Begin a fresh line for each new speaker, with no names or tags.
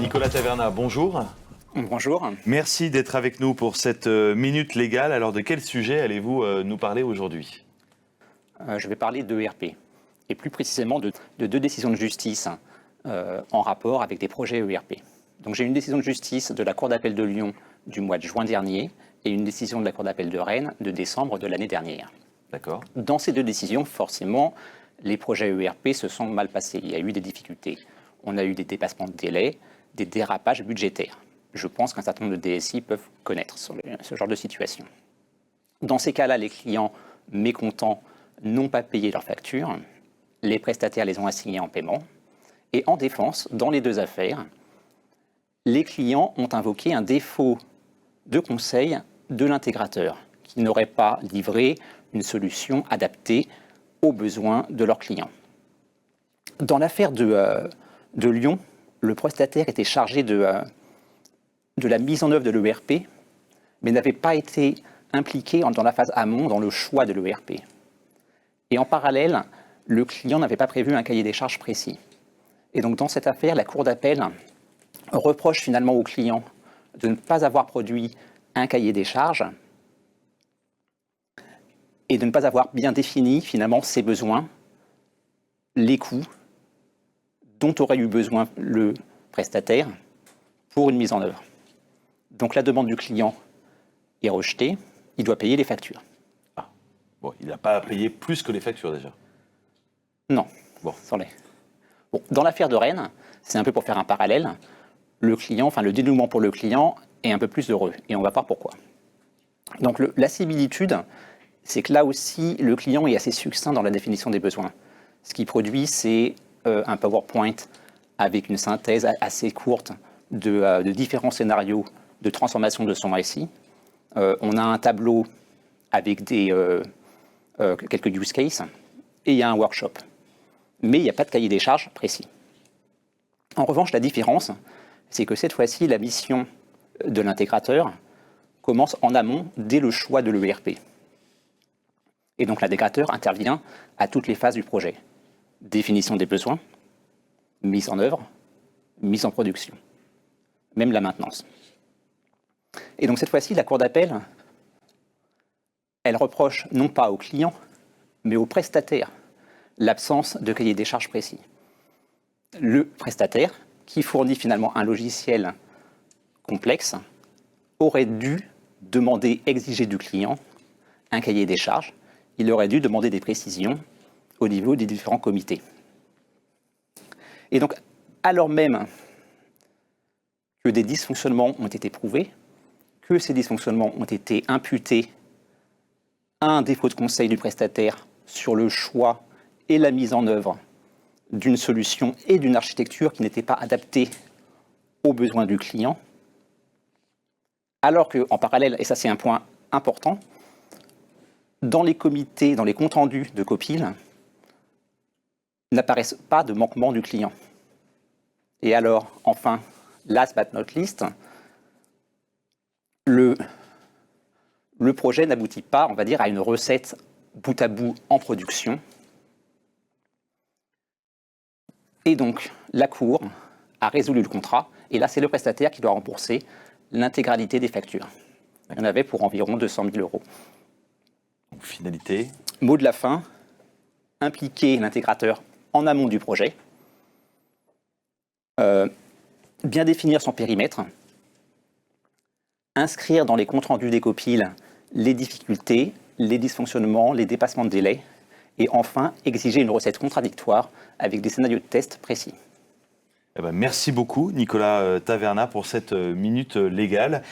Nicolas Taverna, bonjour.
Bonjour.
Merci d'être avec nous pour cette minute légale. Alors, de quel sujet allez-vous nous parler aujourd'hui ?
Je vais parler d'ERP, et plus précisément de deux décisions de justice en rapport avec des projets ERP. Donc j'ai une décision de justice de la Cour d'appel de Lyon du mois de juin dernier et une décision de la Cour d'appel de Rennes de décembre de l'année dernière.
D'accord.
Dans ces deux décisions, forcément, les projets ERP se sont mal passés. Il y a eu des difficultés. On a eu des dépassements de délai, des dérapages budgétaires. Je pense qu'un certain nombre de DSI peuvent connaître ce genre de situation. Dans ces cas-là, les clients mécontents n'ont pas payé leurs factures, les prestataires les ont assignés en paiement, et en défense, dans les deux affaires, les clients ont invoqué un défaut de conseil de l'intégrateur, qui n'aurait pas livré une solution adaptée aux besoins de leurs clients. Dans l'affaire de Lyon, le prestataire était chargé de la mise en œuvre de l'ERP, mais n'avait pas été impliqué dans la phase amont, dans le choix de l'ERP. Et en parallèle, le client n'avait pas prévu un cahier des charges précis. Et donc dans cette affaire, la Cour d'appel reproche finalement au client de ne pas avoir produit un cahier des charges et de ne pas avoir bien défini finalement ses besoins, les coûts dont aurait eu besoin le prestataire pour une mise en œuvre. Donc la demande du client est rejetée, il doit payer les factures.
Ah. Bon, il n'a pas à payer plus que les factures déjà.
Non.
Bon.
Bon, dans l'affaire de Rennes, c'est un peu pour faire un parallèle, le dénouement pour le client est un peu plus heureux, et on va voir pourquoi. Donc la similitude, c'est que là aussi, le client est assez succinct dans la définition des besoins. Ce qu'il produit, c'est un PowerPoint avec une synthèse assez courte de différents scénarios de transformation de son récit. On a un tableau avec quelques use cases, et il y a un workshop. Mais il n'y a pas de cahier des charges précis. En revanche, la différence, c'est que cette fois-ci, la mission de l'intégrateur commence en amont dès le choix de l'ERP. Et donc l'intégrateur intervient à toutes les phases du projet. Définition des besoins, mise en œuvre, mise en production, même la maintenance. Et donc cette fois-ci, la Cour d'appel, elle reproche non pas au client, mais au prestataire l'absence de cahier des charges précis. Le prestataire, qui fournit finalement un logiciel complexe, aurait dû exiger du client un cahier des charges. Il aurait dû demander des précisions au niveau des différents comités. Et donc, alors même que des dysfonctionnements ont été prouvés, que ces dysfonctionnements ont été imputés à un défaut de conseil du prestataire sur le choix et la mise en œuvre d'une solution et d'une architecture qui n'était pas adaptée aux besoins du client, alors qu'en parallèle, et ça c'est un point important, dans les comités, dans les comptes rendus de Copil, n'apparaissent pas de manquement du client. Et alors, enfin, last but not least, le projet n'aboutit pas, on va dire, à une recette bout à bout en production. Et donc, la Cour a résolu le contrat, et là, c'est le prestataire qui doit rembourser l'intégralité des factures. Il y en avait pour environ 200 000 €.
Finalité.
Mot de la fin, impliquer l'intégrateur en amont du projet, bien définir son périmètre, inscrire dans les comptes rendus des Copil les difficultés, les dysfonctionnements, les dépassements de délai, et enfin exiger une recette contradictoire avec des scénarios de test précis.
Merci beaucoup Nicolas Taverna pour cette minute légale.